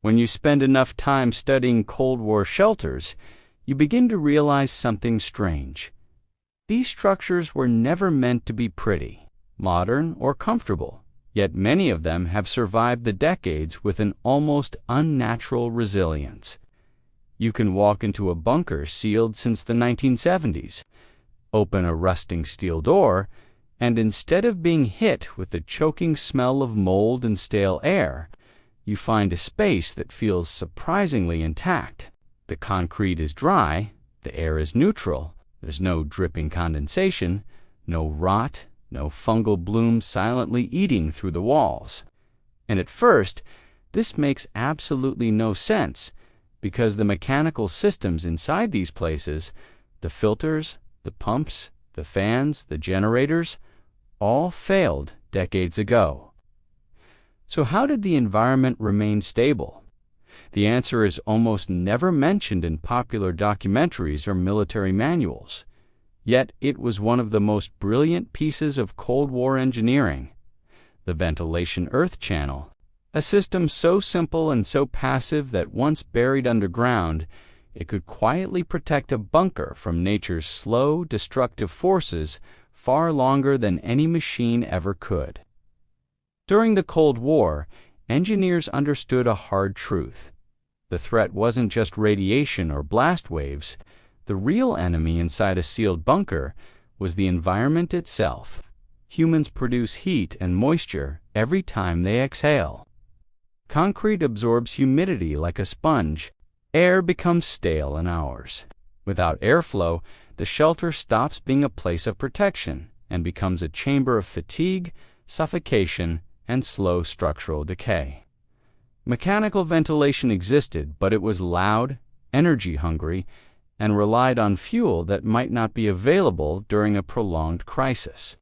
When you spend enough time studying Cold War shelters, you begin to realize something strange. These structures were never meant to be pretty, modern, or comfortable, yet many of them have survived the decades with an almost unnatural resilience. You can walk into a bunker sealed since the 1970s, open a rusting steel door, and instead of being hit with the choking smell of mold and stale air, you find a space that feels surprisingly intact. The concrete is dry, the air is neutral, there's no dripping condensation, no rot, no fungal bloom silently eating through the walls. And at first, this makes absolutely no sense, because the mechanical systems inside these places, the filters, the pumps, the fans, the generators, all failed decades ago. So how did the environment remain stable? The answer is almost never mentioned in popular documentaries or military manuals. Yet it was one of the most brilliant pieces of Cold War engineering. The ventilation earth channel, a system so simple and so passive that once buried underground, it could quietly protect a bunker from nature's slow, destructive forces far longer than any machine ever could. During the Cold War, engineers understood a hard truth. The threat wasn't just radiation or blast waves. The real enemy inside a sealed bunker was the environment itself. Humans produce heat and moisture every time they exhale. Concrete absorbs humidity like a sponge. Air becomes stale in hours. Without airflow, the shelter stops being a place of protection and becomes a chamber of fatigue, suffocation, and slow structural decay. Mechanical ventilation existed, but it was loud, energy-hungry, and relied on fuel that might not be available during a prolonged crisis.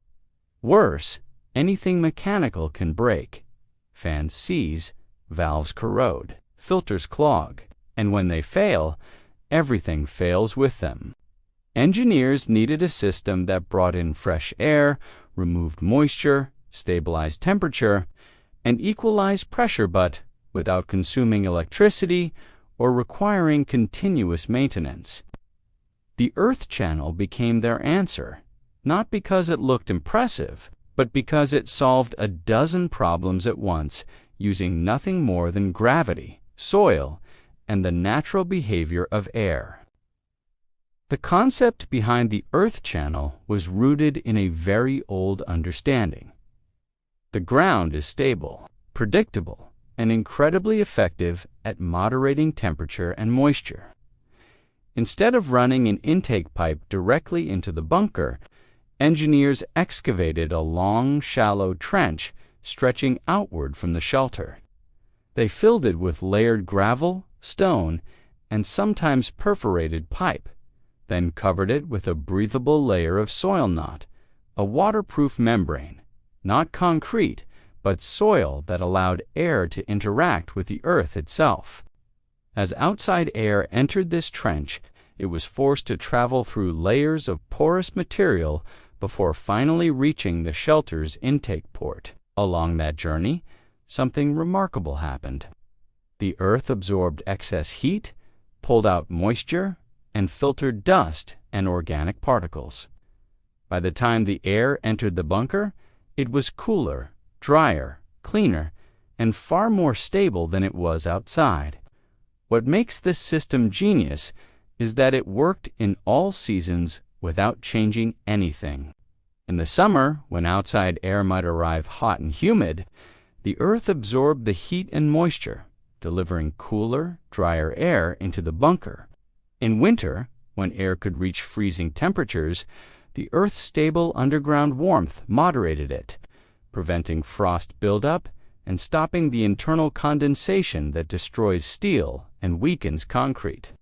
Worse, anything mechanical can break. Fans seize, valves corrode, filters clog, and when they fail, everything fails with them. Engineers needed a system that brought in fresh air, removed moisture, stabilized temperature, and equalized pressure, but without consuming electricity or requiring continuous maintenance. The earth channel became their answer, not because it looked impressive, but because it solved a dozen problems at once using nothing more than gravity, soil, and the natural behavior of air. The concept behind the earth channel was rooted in a very old understanding. The ground is stable, predictable, and incredibly effective at moderating temperature and moisture. Instead of running an intake pipe directly into the bunker, engineers excavated a long, shallow trench stretching outward from the shelter. They filled it with layered gravel, stone, and sometimes perforated pipe, then covered it with a breathable layer of soil knot, a waterproof membrane, not concrete, but soil that allowed air to interact with the earth itself. As outside air entered this trench, it was forced to travel through layers of porous material before finally reaching the shelter's intake port. Along that journey, something remarkable happened. The earth absorbed excess heat, pulled out moisture, and filtered dust and organic particles. By the time the air entered the bunker, it was cooler, drier, cleaner, and far more stable than it was outside. What makes this system genius is that it worked in all seasons without changing anything. In the summer, when outside air might arrive hot and humid, the earth absorbed the heat and moisture, delivering cooler, drier air into the bunker. In winter, when air could reach freezing temperatures, the earth's stable underground warmth moderated it, preventing frost buildup and stopping the internal condensation that destroys steel and weakens concrete.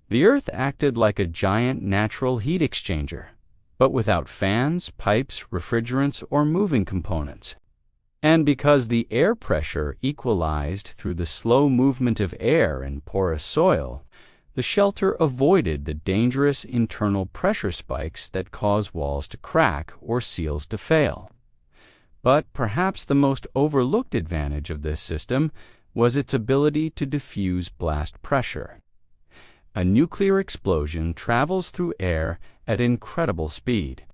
The earth acted like a giant natural heat exchanger, but without fans, pipes, refrigerants, or moving components. And because the air pressure equalized through the slow movement of air in porous soil, the shelter avoided the dangerous internal pressure spikes that cause walls to crack or seals to fail. But perhaps the most overlooked advantage of this system was its ability to diffuse blast pressure. A nuclear explosion travels through air at incredible speed,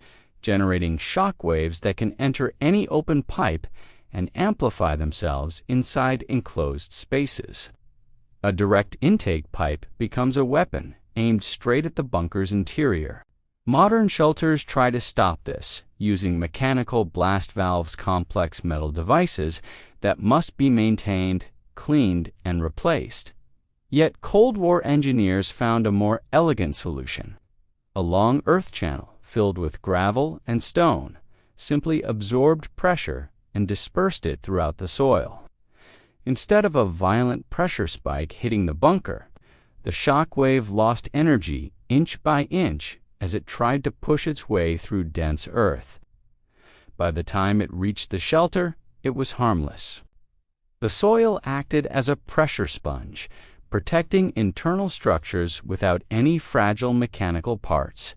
generating shock waves that can enter any open pipe and amplify themselves inside enclosed spaces. A direct intake pipe becomes a weapon aimed straight at the bunker's interior. Modern shelters try to stop this, using mechanical blast valves, complex metal devices that must be maintained, cleaned, and replaced. Yet Cold War engineers found a more elegant solution. A long earth channel filled with gravel and stone simply absorbed pressure and dispersed it throughout the soil. Instead of a violent pressure spike hitting the bunker, the shock wave lost energy inch by inch as it tried to push its way through dense earth. By the time it reached the shelter, it was harmless. The soil acted as a pressure sponge, protecting internal structures without any fragile mechanical parts.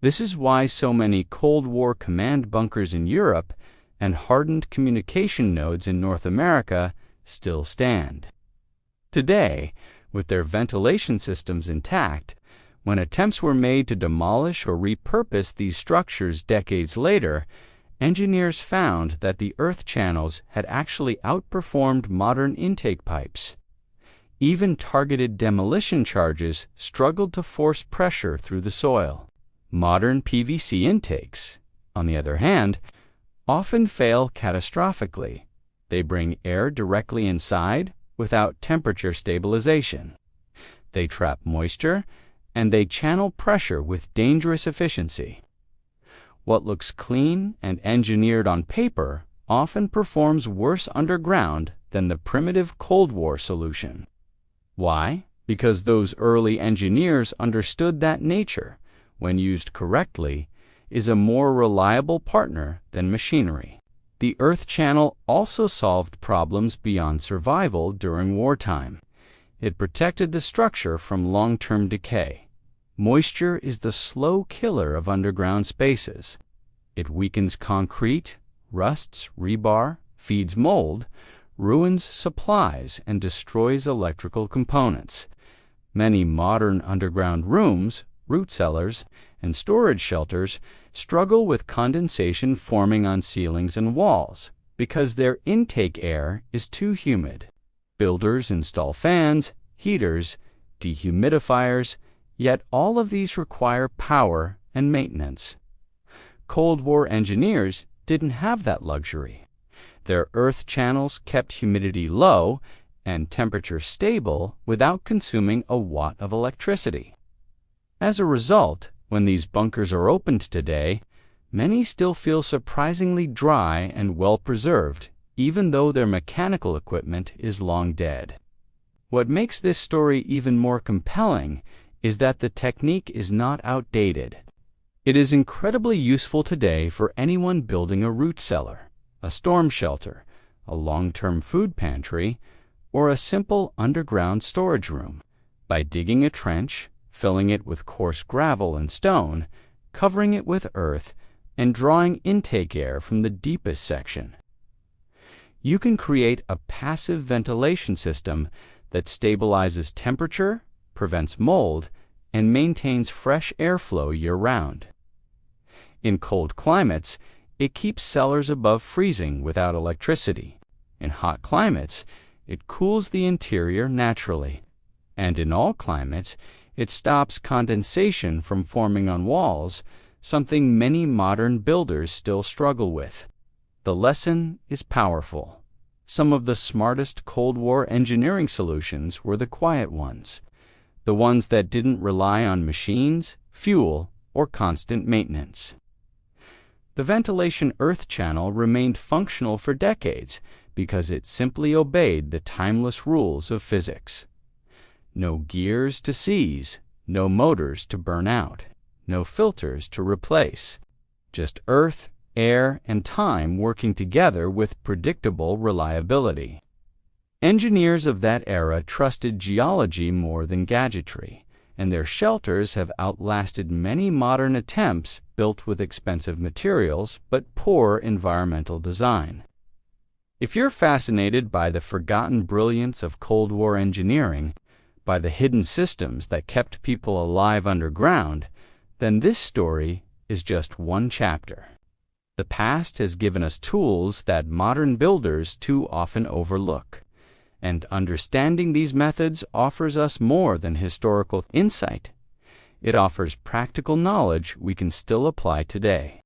This is why so many Cold War command bunkers in Europe and hardened communication nodes in North America still stand. Today, with their ventilation systems intact, when attempts were made to demolish or repurpose these structures decades later, engineers found that the earth channels had actually outperformed modern intake pipes. Even targeted demolition charges struggled to force pressure through the soil. Modern PVC intakes, on the other hand, often fail catastrophically. They bring air directly inside without temperature stabilization. They trap moisture, and they channel pressure with dangerous efficiency. What looks clean and engineered on paper often performs worse underground than the primitive Cold War solution. Why? Because those early engineers understood that nature, when used correctly, is a more reliable partner than machinery. The earth channel also solved problems beyond survival during wartime. It protected the structure from long-term decay. Moisture is the slow killer of underground spaces. It weakens concrete, rusts rebar, feeds mold, ruins supplies, and destroys electrical components. Many modern underground rooms, root cellars, and storage shelters struggle with condensation forming on ceilings and walls because their intake air is too humid. Builders install fans, heaters, dehumidifiers, yet all of these require power and maintenance. Cold War engineers didn't have that luxury. Their earth channels kept humidity low and temperature stable without consuming a watt of electricity. As a result, when these bunkers are opened today, many still feel surprisingly dry and well-preserved, even though their mechanical equipment is long dead. What makes this story even more compelling is that the technique is not outdated. It is incredibly useful today for anyone building a root cellar, a storm shelter, a long-term food pantry, or a simple underground storage room. By digging a trench, filling it with coarse gravel and stone, covering it with earth, and drawing intake air from the deepest section, you can create a passive ventilation system that stabilizes temperature, prevents mold, and maintains fresh airflow year-round. In cold climates, it keeps cellars above freezing without electricity. In hot climates, it cools the interior naturally. And in all climates, it stops condensation from forming on walls, something many modern builders still struggle with. The lesson is powerful. Some of the smartest Cold War engineering solutions were the quiet ones, the ones that didn't rely on machines, fuel, or constant maintenance. The ventilation earth channel remained functional for decades because it simply obeyed the timeless rules of physics. No gears to seize, no motors to burn out, no filters to replace. Just earth, air, and time working together with predictable reliability. Engineers of that era trusted geology more than gadgetry, and their shelters have outlasted many modern attempts built with expensive materials but poor environmental design. If you're fascinated by the forgotten brilliance of Cold War engineering, by the hidden systems that kept people alive underground, then this story is just one chapter. The past has given us tools that modern builders too often overlook, and understanding these methods offers us more than historical insight. It offers practical knowledge we can still apply today.